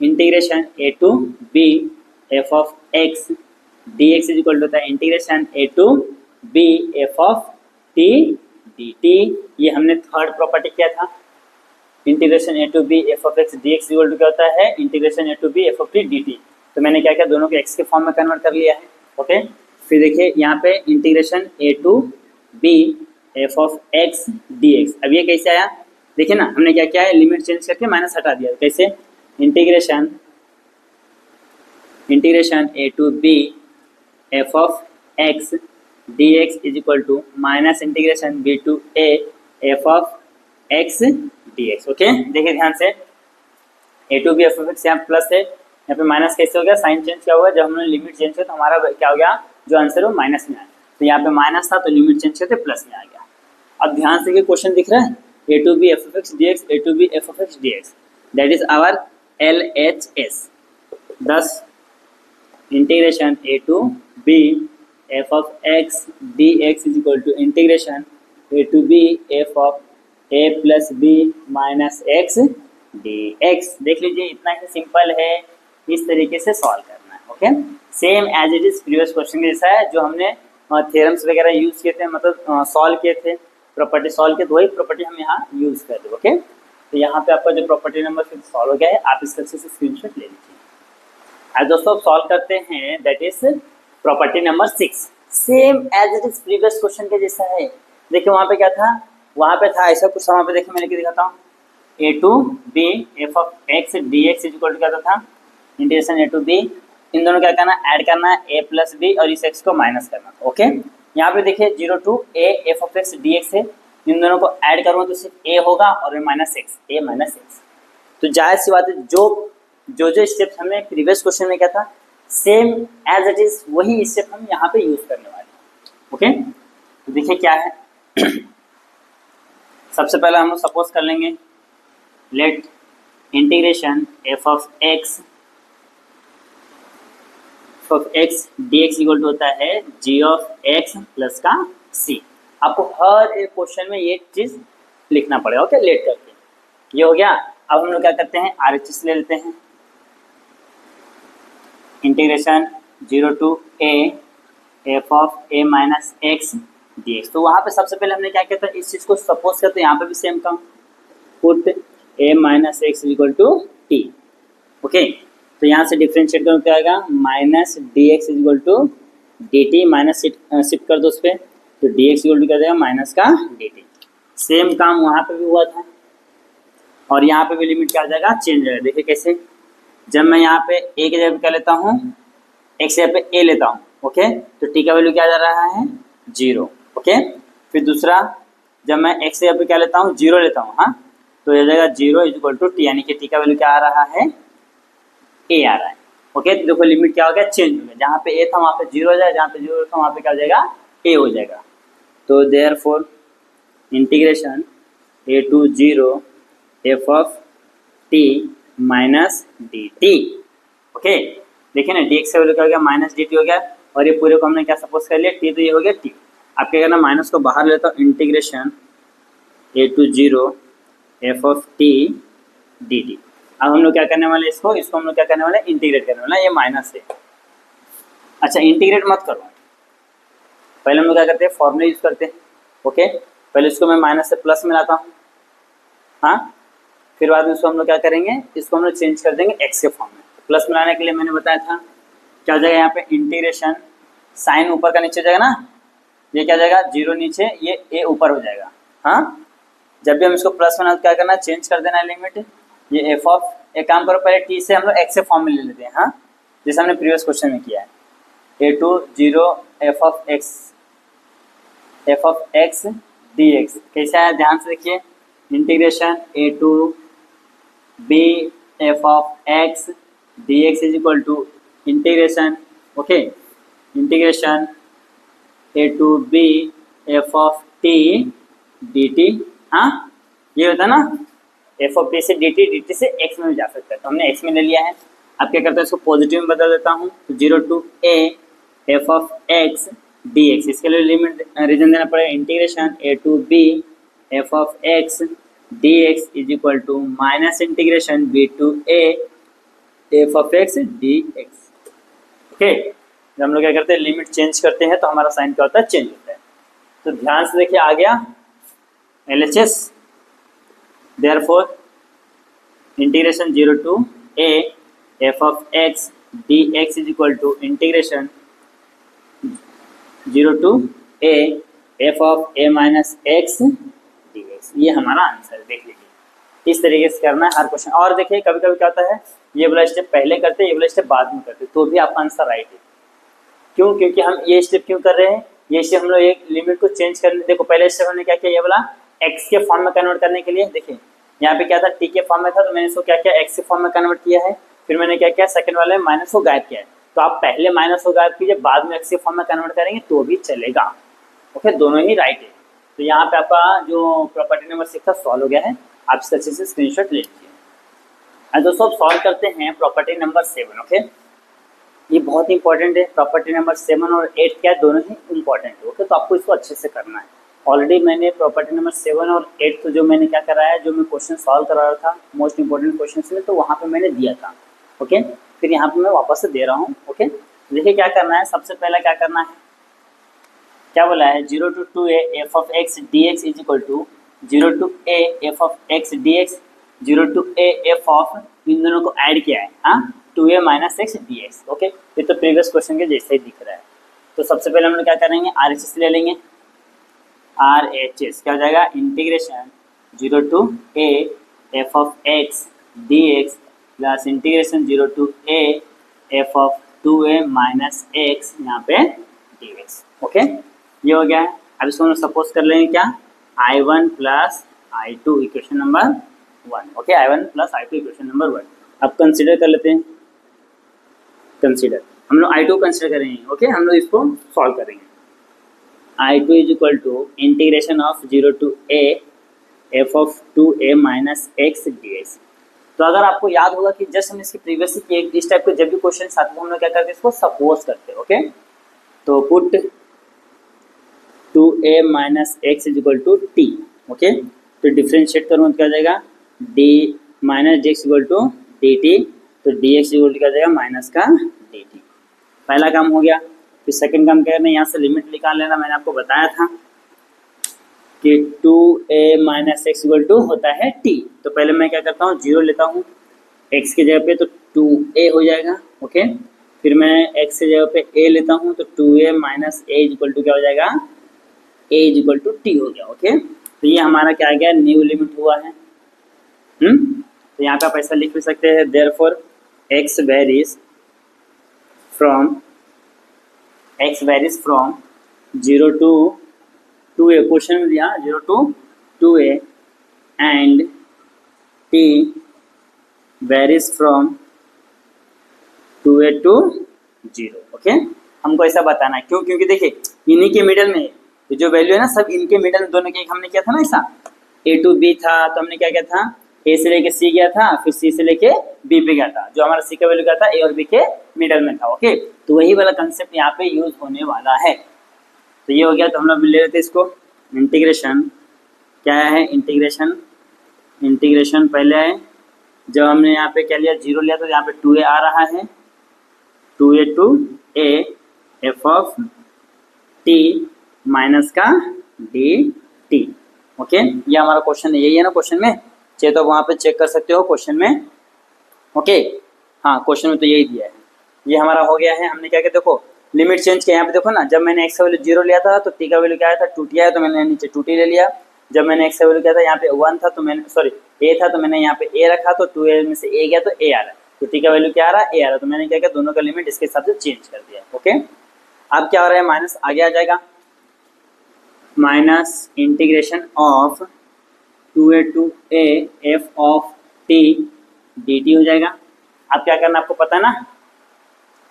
integration A to B F of x D x is equal to होता है integration A to B F of t d t. ये हमने थर्ड प्रॉपर्टी किया था, integration A to B F of x D x equal to क्या होता है, integration A to B F of t d t. तो मैंने क्या किया, दोनों को एक्स के फॉर्म में कन्वर्ट कर लिया है। ओके, फिर देखिए यहाँ पे integration A to B F of x D x. अब ये कैसे आया, देखिए ना, हमने क्या किया है, लिमिट चेंज करके माइनस हटा दिया। कैसे, integration A to B F of x D x is equal to minus integration B to A F of x D x. Okay, देखिए ध्यान से, a to B F of x यहाँ plus है, यहाँ पे माइनस कैसे हो गया, साइन चेंज क्या हुआ, जब हमने लिमिट चेंज किया तो हमारा क्या हो गया, जो आंसर है वो माइनस में आया। तो यहाँ पे माइनस था तो लिमिट चेंज करते प्लस में आ गया। अब ध्यान से क्वेश्चन दिख रहा है, a to B F of x D x, a to B F of x D x, that is our LHS। thus integration a to b f of x dx is equal to integration a to b f of a plus b minus x dx। देख लीजिए इतना ही simple है, इस तरीके से solve करना है। Okay, same as it is previous question के जैसा है, जो हमने थ्योरम्स वगैरह यूज किए थे, मतलब सॉल्व किए थे, प्रॉपर्टी सॉल्व किए, तो वही प्रॉपर्टी हम यहाँ यूज कर रहे। ओके, तो यहाँ पे आपका जो प्रॉपर्टी नंबर 6 सॉल्व हो गया है, आप इसका अच्छे से स्क्रीनशॉट ले लीजिए। आज दोस्तों सॉल्व करते हैं, that is property number 6, same as it is previous question के जैसा है। देखिए वहाँ पे क्या था, वहाँ पे था ऐसा कुछ, वहाँ पे देखिए मैं लिख के दिखाता हूँ, a to B F of x D x is equal to क्या था, इंटीग्रेशन ए टू बी, इन दोनों क्या करना, ऐड करना है ए प्लस बी और इस एक्स को माइनस करना। ओके, यहाँ पे देखिए 0 to A F of x D x है, इन दोनों को ऐड करूँगा तो सिर्फ ए होगा और माइनस एक्स, ए माइनस एक्स। तो जाहिर सी बात है, जो स्टेप्स हमने प्रीवियस क्वेश्चन में किया था, सेम एज इट इज वही स्टेप हम यहाँ पे यूज करने वाले हैं। ओके, तो देखिए क्या है, सबसे पहले हम लोग सपोज कर लेंगे, let integration F of x D x equal to होता है जी ऑफ एक्स प्लस का सी। आपको हर एक क्वेश्चन में ये चीज लिखना पड़ेगा। ओके, लेट करके ये हो गया। अब हम लोग क्या करते हैं, RHS ले लेते हैं, integration 0 to A F of a minus x D x. तो वहाँ पे सबसे पहले हमने क्या किया था, इस चीज़ को सपोज करते हैं, यहाँ पे भी सेम काम, put a minus x equal to t. Okay, तो यहाँ से डिफ्रेंशिएट करो क्या आएगा, minus d x equal to d t, minus shift कर दो उस पर, तो डी एक्स इक्वल टू क्या जाएगा, माइनस का डी टी। सेम काम वहाँ पे भी हुआ था और यहाँ पे भी लिमिट क्या आ जाएगा, चेंज हो जाएगा। देखिए कैसे, जब मैं यहाँ पे ए की जगह पे क्या लेता हूँ, एक्स जगह पे ए लेता हूँ। ओके, तो टी का वैल्यू क्या जा रहा है, 0। ओके, फिर दूसरा, जब मैं एक्स जगह पे क्या लेता हूँ, 0 लेता हूँ, हाँ, तो ये जाएगा 0 इक्वल टू टी, यानी कि टी का वैल्यू क्या आ रहा है, ए आ रहा है। ओके, तो देखो लिमिट क्या हो गया, चेंज हो गया, जहाँ पे ए था वहाँ पे 0 हो जाएगा, जहाँ पे 0 था वहाँ पे क्या हो जाएगा, ए हो जाएगा। तो therefore integration A to 0 f of t minus d t. Okay, देखिए ना, डी एक्स का वैल्यू क्या हो गया, माइनस डी टी हो गया, और ये पूरे को हमने क्या सपोज कर लिया, टी, तो ये हो गया टी। आप क्या करना, माइनस को बाहर लेता हूँ, integration A to 0 f of t d t. अब हम लोग क्या करने वाले, इसको हम लोग क्या करने वाले, इंटीग्रेट करने वाले, ये माइनस है। अच्छा, इंटीग्रेट मत करो, पहले हम लोग क्या करते हैं, फॉर्मूला यूज करते हैं। ओके, पहले इसको मैं माइनस से प्लस में लाता हूँ, हाँ, फिर बाद में इसको हम लोग क्या करेंगे, इसको हम लोग चेंज कर देंगे एक्स के फॉर्म में। प्लस में लाने के लिए मैंने बताया था क्या हो जाएगा, यहाँ पे इंटीग्रेशन साइन ऊपर का नीचे जाएगा ना, ये क्या जाएगा, 0 नीचे, ये ए ऊपर हो जाएगा। हाँ, जब भी हम इसको प्लस में क्या करना, चेंज कर देना लिमिट, ये एफ ऑफ, एक काम करो, पहले टी से हम लोग एक्स के फॉर्म में ले लेते हैं, हाँ, जैसे हमने प्रीवियस क्वेश्चन में किया है, a to 0 f of x D x. कैसा है, ध्यान से देखिए, integration A to B F of x D x is equal to integration, okay, integration A to B F of t d t. हाँ, ये होता है ना, एफ ऑफ टी से डी टी से एक्स में जा सकता है, तो हमने एक्स में ले लिया है। अब क्या करते हैं, इसको पॉजिटिव में बदल देता हूँ, तो 0 to A F of x D x, इसके लिए लिमिट रीजन देना पड़ेगा, integration A to B F of x D x is equal to minus integration B to A F of x D x. Okay, जब हम लोग क्या करते हैं, लिमिट चेंज करते हैं तो हमारा साइन क्या होता है, चेंज होता है। तो ध्यान से देखिए, आ गया LHS, therefore integration 0 to A F of x D x is equal to integration 0 to A F of a minus x D x. ये हमारा आंसर है, देख लीजिए, इस तरीके से करना है हर क्वेश्चन। और देखिए कभी कभी क्या होता है, ये वाला स्टेप पहले करते हैं, ये वाला स्टेप बाद में करते हैं, तो भी आपका आंसर राइट है। क्यों, क्योंकि हम ये स्टेप क्यों कर रहे हैं, ये स्टेप हम लोग एक लिमिट को चेंज करने, देखो पहले स्टेप हमने क्या किया, ये वाला एक्स के फॉर्म में कन्वर्ट करने के लिए, देखिए यहाँ पे क्या था, टी के फॉर्म में था, तो मैंने इसको क्या किया, एक्स के फॉर्म में कन्वर्ट किया है। फिर मैंने क्या किया, सेकंड वाले माइनस को गायब किया है, तो आप पहले माइनस को गायब कीजिए, बाद में एक्स के फॉर्म में कन्वर्ट करेंगे तो भी चलेगा। ओके, दोनों ही राइट है। तो यहाँ पे आपका जो प्रॉपर्टी नंबर 6 था सॉल्व हो गया है, आप इससे अच्छे से स्क्रीनशॉट ले लीजिए। अब दोस्तों अब सॉल्व करते हैं प्रॉपर्टी नंबर 7। ओके, ये बहुत ही इंपॉर्टेंट है। प्रॉपर्टी नंबर 7 और 8 क्या है, दोनों ही इंपॉर्टेंट है। ओके, तो आपको इसको अच्छे से करना है। ऑलरेडी मैंने प्रॉपर्टी नंबर 7 और 8 तो जो मैंने क्या कराया, जो मैं क्वेश्चन सॉल्व करा रहा था मोस्ट इंपॉर्टेंट क्वेश्चन में, तो वहाँ पे मैंने दिया था। ओके, फिर यहाँ पे मैं वापस से दे रहा हूँ। ओके, देखिए क्या करना है, सबसे पहले क्या करना है, क्या बोला है 0 to 2a f of x dx is equal to 0 to a f of x dx 0 to a f of, इन दोनों को ऐड किया है, हाँ 2a minus x D x. Okay, ये तो प्रीवियस क्वेश्चन के जैसे ही दिख रहा है। तो सबसे पहले हम लोग क्या करेंगे, आर एच एस ले लेंगे। आर एच एस क्या हो जाएगा, integration 0 to a f of x dx plus integration 0 to a f of 2a minus x यहाँ पे dx। ओके, ये हो गया है। अब इसको हम लोग सपोज कर लेंगे क्या, I1 plus I2 equation number 1। Okay, I1 plus I2 equation number 1। अब कंसीडर कर लेते हैं, कंसीडर हम लोग I2 कंसीडर करेंगे। ओके, हम लोग इसको सॉल्व करेंगे। I2 is equal to integration of 0 to a f of 2a minus x dx। तो अगर आपको याद होगा कि जस्ट हमने इसकी प्रीवियस किए, इस टाइप के जब भी क्वेश्चन आते हैं हम लोग क्या करते हैं, इसको सपोज करते हैं। ओके, तो put 2a minus x is equal to t. Okay, तो डिफ्रेंशिएट करूँ तो क्या हो जाएगा, d minus d x equal to d t, तो डी एक्स इक्वल टू क्या हो जाएगा, माइनस का डी टी। पहला काम हो गया। फिर सेकंड काम क्या करना है, यहाँ से लिमिट निकाल लेना। मैंने आपको बताया था कि 2a minus x equal to होता है टी। तो पहले मैं क्या करता हूँ, 0 लेता हूँ x की जगह पे, तो 2a हो जाएगा। ओके, फिर मैं x की जगह पे a लेता हूँ, तो 2a minus a equal to क्या हो जाएगा, a is equal to t हो गया। ओके, तो ये हमारा क्या आ गया, न्यू लिमिट हुआ है। तो यहाँ पे आप ऐसा लिख भी सकते हैं, therefore x varies from 0 to 2a, question में दिया 0 to 2a and t varies from 2a to 0। Okay, हमको ऐसा बताना है, क्यों, क्योंकि देखिए इन्हीं के मिडल में तो जो वैल्यू है ना, सब इनके मिडल में, दोनों के हमने किया था ना ऐसा, a to b था, तो हमने क्या किया था, a से लेके c गया था, फिर c से लेके b पे गया था। जो हमारा c का वैल्यू क्या था, a और b के मिडल में था। ओके, तो वही वाला कंसेप्ट यहाँ पे यूज होने वाला है। तो ये हो गया। तो हम लोग ले लेते इसको, इंटीग्रेशन क्या है, इंटीग्रेशन पहले है, जब हमने यहाँ पे क्या लिया, 0 लिया, तो यहाँ पे 2a आ रहा है, 2a to a f of t minus का डी टी। ओके, ये हमारा क्वेश्चन है, यही है ना क्वेश्चन में, चाहे तो वहाँ पे चेक कर सकते हो क्वेश्चन में। ओके, हाँ क्वेश्चन में तो यही दिया है। ये हमारा हो गया है। हमने क्या किया, देखो लिमिट चेंज किया। यहाँ पे देखो ना, जब मैंने x का वैल्यू 0 लिया था तो t का वैल्यू क्या आया था, 2t आया, तो मैंने नीचे 2t ले लिया। जब मैंने x का वैल्यू क्या था, यहाँ पे 1 था, तो मैंने a था, तो मैंने यहाँ पे a रखा, तो 2a में से a गया तो a आ रहा है, तो t का वैल्यू क्या आ रहा है, a आ रहा है। तो मैंने क्या किया, दोनों का लिमिट इसके हिसाब से चेंज कर दिया। ओके, अब क्या हो रहा है, माइनस आगे आ जाएगा, minus integration of 2a to a f of t dt हो जाएगा। अब क्या करना आपको पता है ना,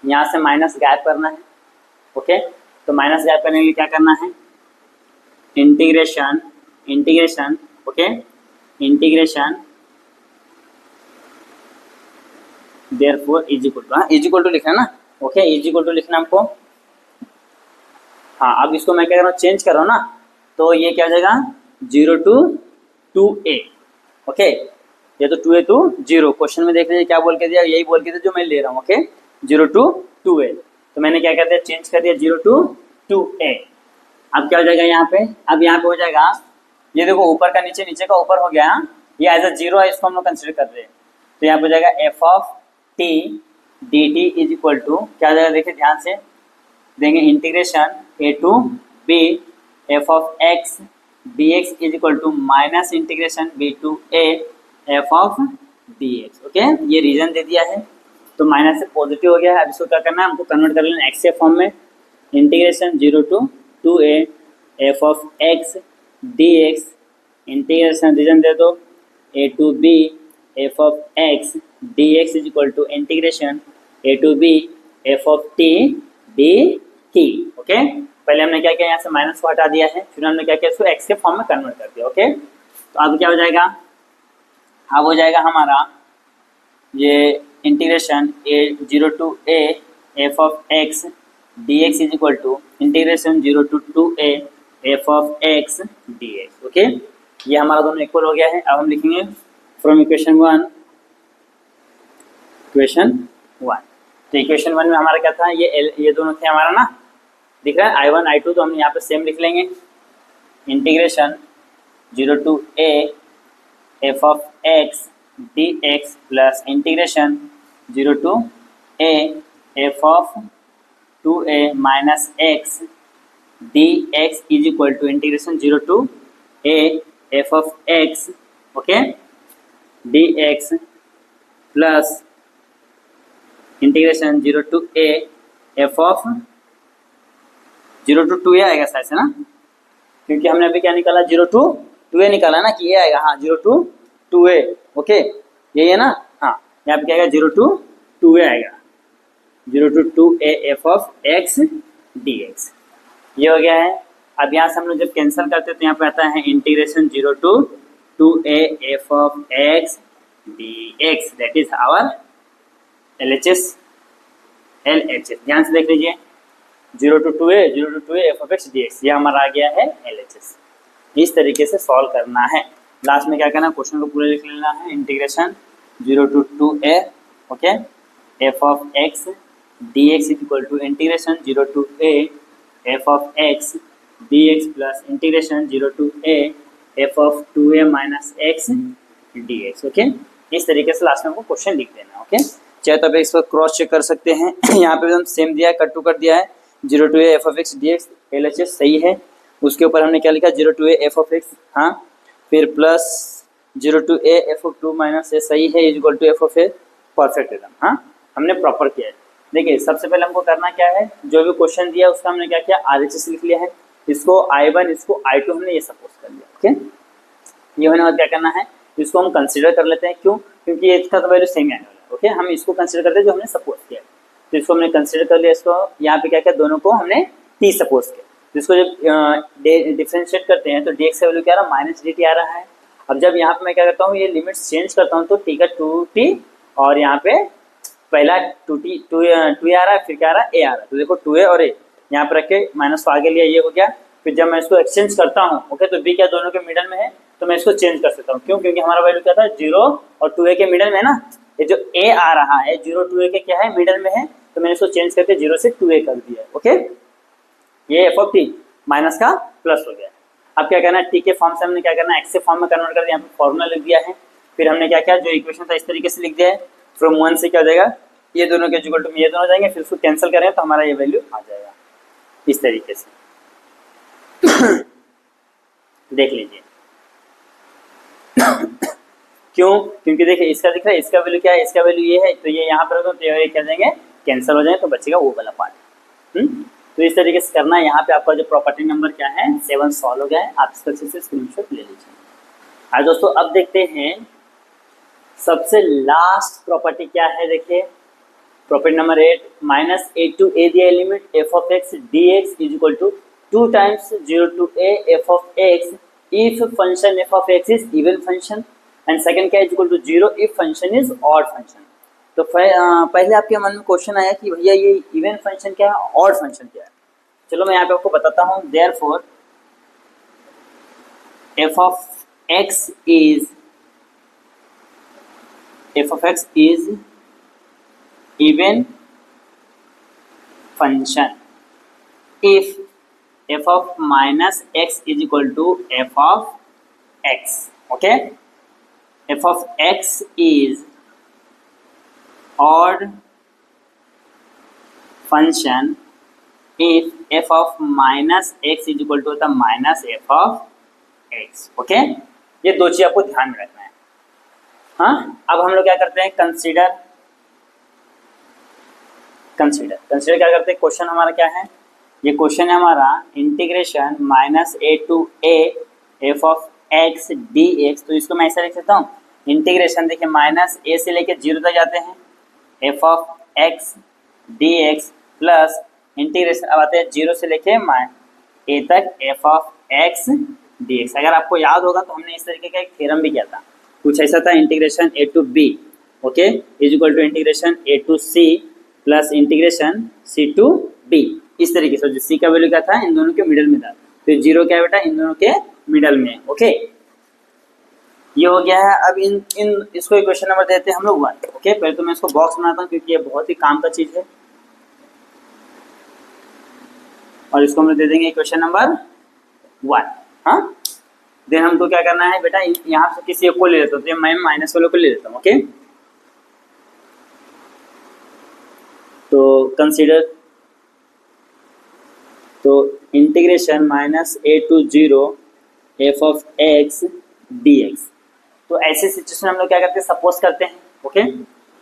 यहाँ से माइनस गायब करना है। ओके, तो माइनस गायब करने के लिए क्या करना है, integration okay, integration therefore is equal to लिखना ना। ओके, इज इक्वल टू लिखना हमको। हाँ, अब इसको मैं क्या कर रहा हूँ, चेंज कर रहा हूँ ना, तो ये क्या हो जाएगा 0 to 2a। ओके, ये तो 2a to 0, क्वेश्चन में देख लीजिए क्या बोल के दिया, यही बोल के दिया जो मैं ले रहा हूँ। ओके, 0 to 2a, तो मैंने क्या कर दिया, चेंज कर दिया 0 to 2a। अब क्या हो जाएगा यहाँ पे, अब यहाँ पे हो जाएगा, ये देखो ऊपर का नीचे, नीचे का ऊपर हो गया, ये एज अ 0 है, इसको हम लोग कंसिडर कर रहे हैं। तो यहाँ पे हो जाएगा f of t dt is equal to क्या हो जाएगा, देखिए ध्यान से देंगे, integration a to b f of x dx is equal to minus integration b to a f of dx। Okay, ये रीजन दे दिया है, तो माइनस से पॉजिटिव हो गया है। अब इसको क्या करना है, हमको कन्वर्ट कर लेना x के फॉर्म में, integration 0 to 2a f of x dx, integration reason दे दो a to b f of x dx is equal to integration a to b f of t d t. Okay, पहले हमने क्या किया, यहाँ से माइनस को हटा दिया है, फिर हमने क्या किया, इसको एक्स के फॉर्म में कन्वर्ट कर दिया। ओके, तो अब क्या हो जाएगा, अब हो जाएगा हमारा ये integration a zero to A F of x D x is equal to integration zero to A F of x D x. Okay, ये हमारा दोनों इक्वल हो गया है। अब हम लिखेंगे from equation one, equation one. तो इक्वेशन वन में हमारा क्या था, ये दोनों थे हमारा ना, दिख रहा है आई वन आई टू, तो हम यहाँ पे सेम लिख लेंगे integration zero to A F of x D x plus integration zero to A F of two a minus x D x is equal to integration zero to A F of x, okay, d x plus integration zero to A F of zero to a आएगा शायद से ना, क्योंकि हमने अभी क्या निकाला, zero to ए निकाला ना, कि ये आएगा, हाँ जीरो टू ए। ओके, यही है ना, हाँ यहाँ पे क्या आएगा, जीरो टू ए आएगा, zero to A F of x D x, ये हो गया है। अब यहाँ से हम लोग जब कैंसिल करते हैं तो यहाँ पे आता है integration zero to A F of x D x, that is our LHS। ध्यान से देख लीजिए, zero to A F of x D x, ये हमारा आ गया है LHS। इस तरीके से सॉल्व करना है। लास्ट में क्या करना है, क्वेश्चन को पूरा लिख लेना है, integration zero to a, okay, f of x D x is equal to integration zero to A F of x D x plus integration zero to A F of two a minus x D x. Okay, इस तरीके से last में हमको question लिख देना है। Okay, चाहे तो आप इसको क्रॉस चेक कर सकते हैं यहाँ पे हम सेम दिया है, कट टू कट दिया है, zero to A F of x D x LHS सही है। उसके ऊपर हमने क्या लिखा, zero to A F of x, हाँ, फिर plus zero to A F of two minus a सही है, is equal to f of a, perfect एकदम, हाँ हमने प्रॉपर किया है। देखिए सबसे पहले हमको करना क्या है, जो भी क्वेश्चन दिया उसका हमने क्या किया, RHS लिख लिया है, इसको I1 इसको I2 हमने ये सपोज कर लिया। ओके, ये होने बाद क्या करना है, इसको हम कंसीडर कर लेते हैं, क्यों, क्योंकि ये इसका तो वैल्यू सेम है। ओके, हम इसको कंसीडर करते हैं जो हमने सपोज किया, तो इसको हमने कंसीडर कर लिया, इसको यहाँ पे क्या किया, दोनों को हमने t सपोज किया, तो इसको जब डिफरेंशिएट करते हैं तो dx का वैल्यू क्या आ रहा है, माइनस dt आ रहा है। अब जब यहाँ पे मैं क्या करता हूँ, ये लिमिट्स चेंज करता हूँ, तो t का 2t और यहाँ पे पहला 2a आ रहा है, फिर क्या आ रहा है, a आ रहा है, तो देखो 2a और a यहाँ पे रख के माइनस को आगे लिया, ये हो गया। फिर जब मैं इसको एक्सचेंज करता हूँ, ओके, तो b क्या दोनों के मिडल में है, तो मैं इसको चेंज कर सकता हूँ, क्यों, क्योंकि हमारा वैल्यू क्या था, 0 और 2a के मिडल में है ना, ये जो a आ रहा है 0 2a के क्या है, मिडल में है, तो मैंने इसको चेंज करके 0 से 2a कर दिया। ओके, ये एफ ऑफ टी माइनस का प्लस हो गया। अब क्या करना है, टी के फॉर्म से हमने क्या करना है, एक्स के फॉर्म में कन्वर्ट कर दिया, यहाँ पे फॉर्मूला लिख दिया है। फिर हमने क्या किया, जो इक्वेशन था इस तरीके से लिख दिया है, फ्रॉम वन से क्या हो जाएगा, ये दोनों के इक्वल टू ये दोनों जाएंगे, फिर उसको कैंसिल करें तो हमारा ये वैल्यू आ जाएगा इस तरीके से। देख लीजिए क्यों, क्योंकि देखिए इसका दिख रहा है, इसका वैल्यू क्या है, इसका वैल्यू ये है, तो ये यहाँ पर होगा, तो ये क्या जाएंगे, कैंसिल हो जाए, तो बचेगा वो वाला पार्ट। तो इस तरीके से करना है। यहाँ पे आपका जो प्रॉपर्टी नंबर क्या है 7 सॉल्व हो गया है, आप इसका अच्छे से स्क्रीनशॉट ले लीजिए। आज दोस्तों अब देखते हैं सबसे लास्ट प्रॉपर्टी क्या है। देखिए property number 8, minus a to a दिया limit f of x D x is equal to 2 times 0 to A F of x if function f of x is even function and second क्या is equal to 0 if function is odd function. तो पहले आपके मन में question आया कि भैया ये इवन फंक्शन क्या है, ऑड फंक्शन क्या है। चलो मैं यहाँ पे आपको बताता हूँ। Therefore F of x is even function if f of minus x is equal to f of x. Okay, f of x is odd function if f of minus x is equal to the minus f of x. Okay, ये दो चीज आपको ध्यान में रखना है। हाँ, अब हम लोग क्या करते हैं, कंसीडर क्या करते हैं। क्वेश्चन हमारा क्या है, ये क्वेश्चन है हमारा integration minus a to A F of x D x. तो इसको मैं ऐसा लिख सकता हूँ, इंटीग्रेशन देखिए माइनस ए से लेके 0 तक जाते हैं F of x D x plus integration, अब आते हैं जीरो से लेके ए तक F of x D x. अगर आपको याद होगा तो हमने इस तरीके का एक थ्योरम भी किया था, कुछ ऐसा था, integration A to B okay is equal to integration A to c plus integration c to b, इस तरीके से। जो सी का वैल्यू क्या था, इन दोनों के मिडल में था, फिर जीरो क्या है बेटा, इन दोनों के मिडल में। ओके ये हो गया है। अब इन इसको इक्वेशन नंबर देते हैं हम लोग 1। ओके पहले तो मैं इसको बॉक्स बनाता हूँ क्योंकि ये बहुत ही काम का चीज है, और इसको हम लोग दे देंगे इक्वेशन नंबर 1। हाँ देन हमको क्या करना है बेटा, यहाँ से किसी एक को ले लेता हूँ, तो मैं माइनस वालों को ले लेता हूँ। ओके तो कंसीडर, तो integration minus a to zero f of x D x. तो ऐसे सिचुएशन हम लोग क्या करते हैं, सपोज करते हैं। ओके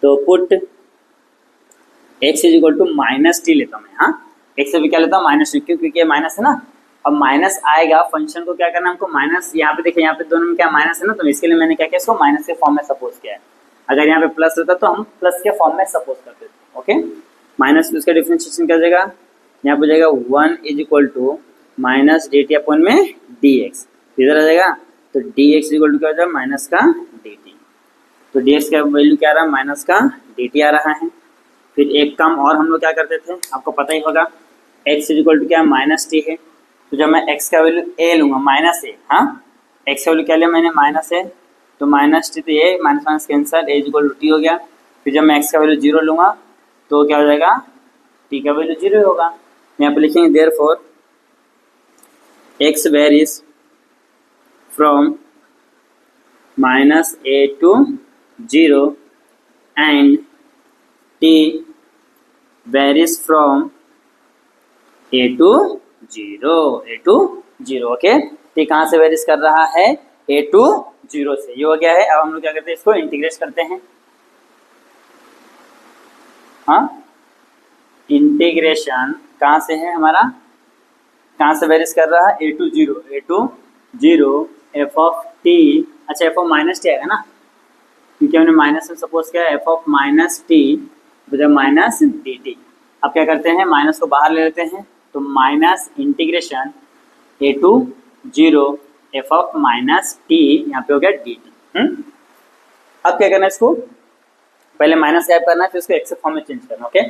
तो put x is equal to minus t लेता हूँ मैं। हाँ एक्स से भी क्या लेता हूँ, माइनस टी, क्योंकि ये माइनस है ना। अब माइनस आएगा, फंक्शन को क्या करना है हमको, माइनस, यहाँ पे देखिए यहाँ पे दोनों में क्या माइनस है ना, तो इसके लिए मैंने क्या किया, इसको माइनस के फॉर्म में सपोज किया है। अगर यहाँ पे प्लस रहता तो हम प्लस के फॉर्म में सपोज करते थे। ओके माइनस, उसका डिफरेंशिएशन क्या हो जाएगा, यहाँ पे जाएगा 1 is equal to minus d t upon में डी एक्स, इधर आ जाएगा, तो डी एक्स इक्वल टू क्या हो जाएगा, माइनस का डी टी। तो डी एक्स का वैल्यू क्या आ रहा है, माइनस का डी टी आ रहा है। फिर एक काम और हम लोग क्या करते थे, आपको पता ही होगा, एक्स इज इक्वल टू क्या, माइनस टी है। तो जब मैं एक्स का वैल्यू ए लूँगा, माइनस ए, हाँ एक्स का वैल्यू क्या लिया मैंने, माइनस ए, तो माइनस टी, तो ये minus minus cancel, a is equal to t हो गया। फिर जब मैं एक्स का वैल्यू जीरो लूँगा तो क्या हो जाएगा, टी का वैल्यू जीरो होगा। यहाँ पे लिखेंगे therefore x varies from minus a to zero and t varies from a to zero. Okay t कहाँ से वेरीज कर रहा है, ए टू जीरो से। ये हो गया है। अब हम लोग क्या करते हैं, इसको इंटीग्रेट करते हैं। हाँ इंटीग्रेशन कहाँ से है हमारा, कहाँ से वेरीज कर रहा है, a to zero f of t, अच्छा एफ ऑफ माइनस टी आएगा ना, क्योंकि हमने माइनस में सपोज किया, एफ ऑफ माइनस टी बजाय माइनस डी टी। अब क्या करते हैं, माइनस को बाहर ले लेते हैं, तो minus integration A to zero f of minus t, यहाँ पे हो गया डी टी। अब क्या करना है, इसको पहले माइनस गायब करना है, फिर इसको एक्स फॉर्म में चेंज करना। ओके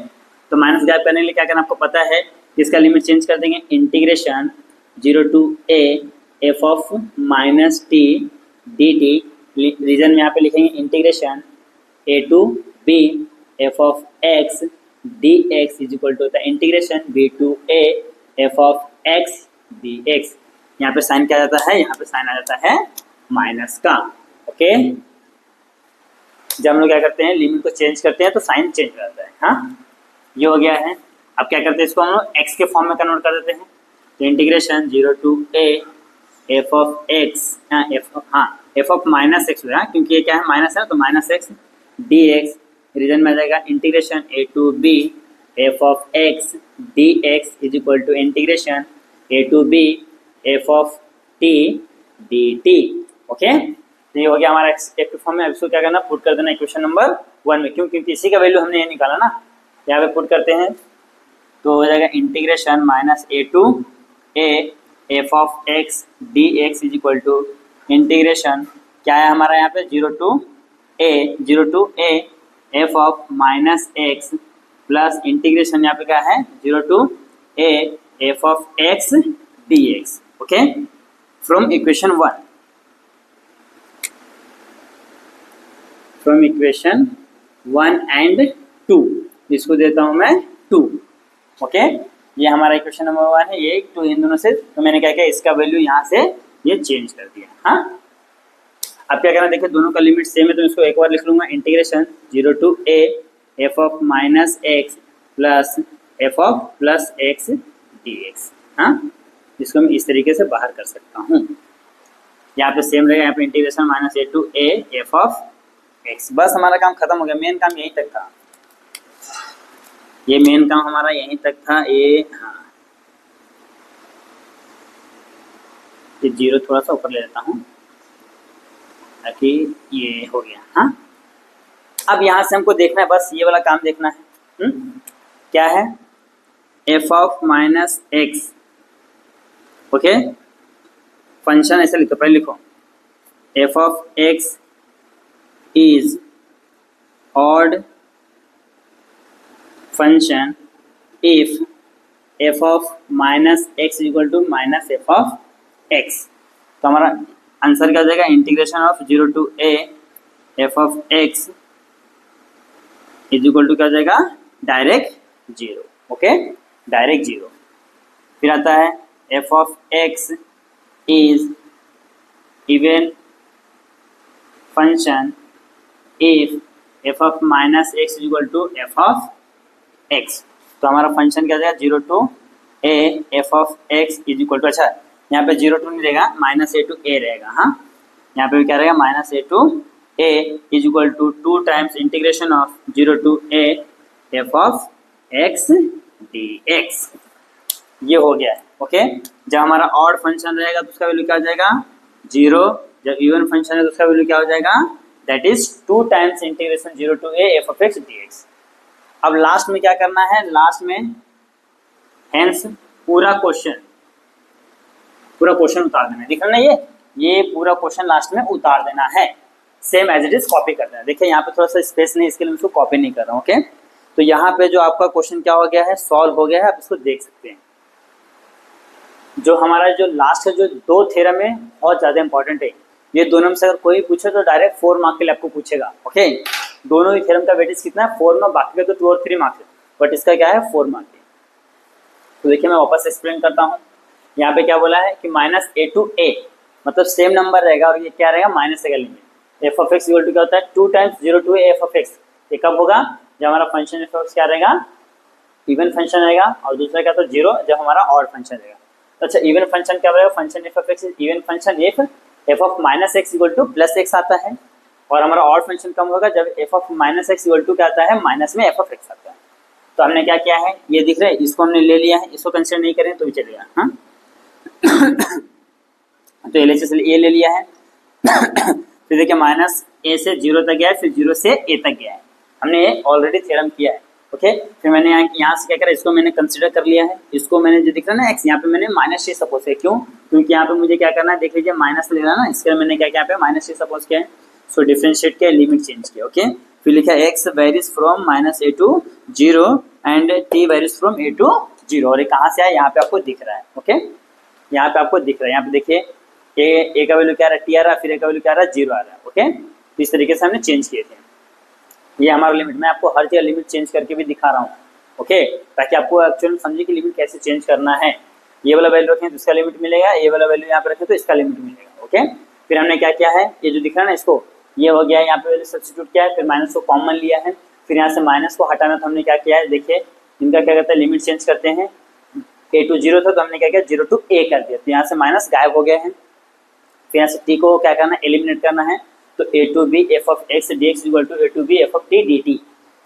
तो माइनस गायब करने के लिए क्या करना आपको पता है, इसका लिमिट चेंज कर देंगे, integration zero to A F of minus t d t, reason में यहाँ पे लिखेंगे integration A to B F of x D x is equal to होता है integration B to A F of x D x. यहाँ पे sign क्या आ जाता है, यहाँ पे साइन आ जाता है माइनस का। ओके जब हम लोग क्या करते हैं, लिमिट को चेंज करते हैं तो साइन चेंज हो जाता है। हाँ ये हो गया है। अब क्या करते हैं, इसको हम लोग एक्स के फॉर्म में कन्वर्ट कर देते हैं, तो integration zero to A F of x, f of minus x, क्योंकि ये क्या है, माइनस है, तो minus x D x, reason में आ जाएगा integration A to B F of x D x is equal to integration A to B F of t d t. Okay तो ये हो गया हमारा एक्स के फॉर्म में। अब इसको क्या करना, पुट कर देना इक्वेशन नंबर 1 में, क्योंकि इसी का वैल्यू हमने ये निकाला ना, यहाँ पे पुट करते हैं, तो हो जाएगा integration minus a to A F of x D x is equal to integration क्या है हमारा यहाँ पे, zero to A F of minus x plus integration यहाँ पे क्या है, zero to A F of x D x. Okay from equation 1, from equation 1 and 2, इसको देता हूँ मैं 2। ओके ये हमारा इक्वेशन नंबर 1 है, ये 2 इन दोनों से, तो मैंने क्या किया, इसका वैल्यू यहाँ से ये चेंज कर दिया। हाँ अब क्या करना, देखिए दोनों का लिमिट सेम है, तो इसको एक बार लिख लूँगा, integration zero to A F of minus x plus f of plus x D x. हाँ इसको मैं इस तरीके से बाहर कर सकता हूँ, यहाँ पे सेम रहेगा, यहाँ पे integration minus a to A F of x. बस हमारा काम खत्म हो गया, मेन काम यहीं तक था, ये मेन काम हमारा यहीं तक था। ये हाँ ये जीरो थोड़ा सा ऊपर ले लेता हूँ ताकि ये हो गया। हाँ अब यहाँ से हमको देखना है, बस ये वाला काम देखना है। क्या है, f of minus x, okay. Function ऐसे लिखो, पहले लिखो f of x is odd function if f of minus x equal to minus f of x. तो हमारा आंसर क्या हो जाएगा, integration of 0 to a f of x is equal to क्या हो जाएगा, डायरेक्ट 0, ओके, डायरेक्ट 0। फिर आता है f of x is even function if f of minus x is equal to f of x. तो हमारा फंक्शन क्या हो जाएगा, 0 to a f of x is equal to, अच्छा यहाँ पे 0 टू नहीं रहेगा, माइनस a टू a रहेगा, हाँ यहाँ पे भी क्या रहेगा, minus a to a is equal to 2 times integration of 0 to a f of x dx। ये हो गया है, ओके। जब हमारा ऑड फंक्शन रहेगा तो उसका वैल्यू क्या हो जाएगा, 0। जब इवन फंक्शन है तो उसका वैल्यू क्या हो जाएगा, that is 2 times integration 0 to a f of x dx। अब लास्ट में क्या करना है, लास्ट में हेंस पूरा क्वेश्चन उतार देना है, दिख रहा ना, ये पूरा क्वेश्चन लास्ट में उतार देना है, same as it is copy कर देना। देखिए यहाँ पे थोड़ा सा स्पेस नहीं, इसके लिए मैं इसको कॉपी नहीं कर रहा हूँ, ओके। तो यहाँ पे जो आपका क्वेश्चन क्या हो गया है, सॉल्व हो गया है, आप इसको देख सकते हैं। जो हमारा जो लास्ट है, जो 2 थ्योरम है, बहुत ज्यादा इंपॉर्टेंट है। ये दोनों में से अगर कोई पूछे तो डायरेक्ट 4 मार्क के लिए आपको पूछेगा, ओके। दोनों ही थ्योरम का वेटेज कितना है, 4 में, बाकी का तो 2 और 3 मार्क्स है, बट इसका क्या है, 4 मार्क है। तो देखिए मैं वापस एक्सप्लेन करता हूँ। यहाँ पे क्या बोला है कि माइनस a टू a, मतलब सेम नंबर रहेगा और ये क्या रहेगा, माइनस का limit. F of x equal to क्या होता है, 2 times 0 to a f of x. ये कब होगा, जब हमारा फंक्शन एफ ऑफ एक्स क्या रहेगा, इवन फंक्शन रहेगा, और दूसरा क्या, तो 0 जब हमारा ऑड फंक्शन रहेगा। तो अच्छा, इवन फंक्शन क्या रहेगा, function f of x even function if f of minus x equal to plus x आता है, और हमारा ऑड फंक्शन कम होगा जब f of minus x equal to क्या आता है, माइनस में एफ ऑफ एक्स आता है। तो हमने क्या किया है, ये दिख रहा है, इसको हमने ले लिया है, इसको कंसिडर नहीं करें तो भी चलेगा, हाँ। तो LHS ए ले लिया है। फिर देखिए माइनस a से 0 तक गया है, फिर 0 से a तक गया है, हमने ऑलरेडी थ्योरम किया है, ओके। फिर मैंने यहाँ से क्या करा, इसको मैंने कंसिडर कर लिया है, इसको मैंने जो दिख रहा है ना x, यहाँ पे मैंने माइनस से सपोज किया, क्यों, क्योंकि यहाँ पे मुझे क्या करना है, देख लीजिए माइनस ले रहा ना, इसके मैंने क्या किया, माइनस से सपोज किया है, सो डिफरेंशिएट किया, लिमिट चेंज किया, ओके। फिर लिखा x varies from minus a to 0 and t varies from a to 0, और ये कहाँ से आया, यहाँ पे आपको दिख रहा है, ओके। यहाँ पे आपको दिख रहा है, यहाँ पे देखिए a का वैल्यू क्या आ रहा है, t आ रहा है, फिर a का वैल्यू क्या आ रहा है, 0 आ रहा है, ओके। तो इस तरीके से हमने चेंज किए थे। ये हमारा लिमिट, मैं आपको हर जगह लिमिट चेंज करके भी दिखा रहा हूँ, ओके, ताकि आपको एक्चुअल समझिए कि लिमिट कैसे चेंज करना है। ये वाला वैल्यू रखें तो इसका लिमिट मिलेगा, ये वाला वैल्यू यहाँ पे रखें तो इसका लिमिट मिलेगा, ओके। फिर हमने क्या किया है, ये जो दिख रहा है ना, इसको ये हो गया है, यहाँ पे वैल्यू सब्स्टिट्यूट किया है, फिर माइनस को कॉमन लिया है, फिर यहाँ से माइनस को हटाना, तो हमने क्या किया है, देखिए इनका क्या करता है, लिमिट चेंज करते हैं। a टू 0 था तो हमने क्या किया, 0 टू a कर दिया, तो यहाँ से माइनस गायब हो गया है। फिर यहाँ से t को क्या करना है, एलिमिनेट करना है, तो a to B F of x dx equal to a to B F of t dt।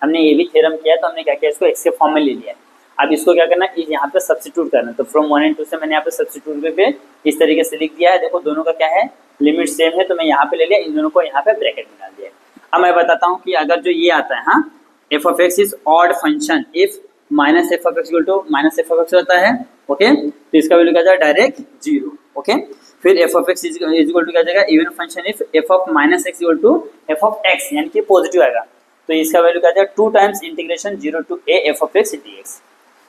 हमने ये भी थ्योरम किया, तो हमने क्या किया, इसको x के फॉर्म में ले लिया है। अब इसको क्या करना है, यहाँ पे सब्स्टिट्यूट करना है, तो फ्रॉम 1 एंड 2 से मैंने यहाँ पे सब्स्टिट्यूट पे इस तरीके से लिख दिया है। देखो दोनों का क्या है, लिमिट सेम है, तो मैं यहाँ पे ले लिया, इन दोनों को यहाँ पे ब्रैकेट में डाल दिया। अब मैं बताता हूँ कि अगर जो ये आता है, हाँ, f of x is odd function if minus f of x equal to minus f of x होता है, ओके, तो इसका वैल्यू क्या जाएगा, डायरेक्ट 0, ओके। फिर f of x is equal to क्या जाएगा, even function if f of minus x equal to f of x, यानी कि पॉजिटिव आएगा, तो इसका वैल्यू क्या जाएगा, 2 times integration 0 to a f of x dx।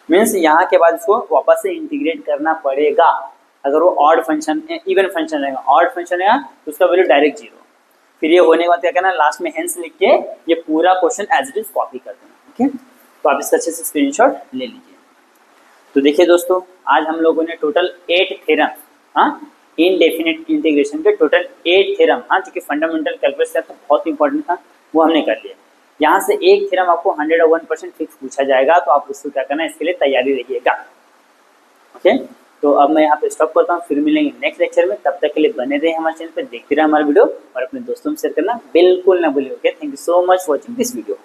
Means यहाँ के बाद इसको वापस से इंटीग्रेट करना पड़ेगा। अगर वो ऑड फंक्शन इवन फंक्शन रहेगा, ऑड फंक्शन रहेगा तो उसका वैल्यू डायरेक्ट 0। फिर ये होने के बाद क्या करना, लास्ट में हेंस लिख के ये पूरा question as it is copy कर देना, ओके। तो आप इसका अच्छे से स्क्रीनशॉट ले लीजिए। तो देखिए दोस्तों, आज हम लोगों ने टोटल 8 थ्योरम, हाँ, इनडेफिनेट इंटीग्रेशन के टोटल 8 थ्योरम, हाँ, जो कि फंडामेंटल कैलकुलस था तो बहुत इंपॉर्टेंट था, वो हमने कर लिया। यहाँ से एक थ्योरम आपको 101% फिक्स पूछा जाएगा, तो आप उसको क्या करना है, इसके लिए तैयारी रखिएगा, ओके। तो अब मैं यहाँ पे स्टॉप करता हूँ, फिर मिलेंगे नेक्स्ट लेक्चर में। तब तक के लिए बने रहे हमारे चैनल पे, देखते रहे हमारा वीडियो और अपने दोस्तों में शेयर करना बिल्कुल ना भूलिए, okay. Thank you so much for watching this video.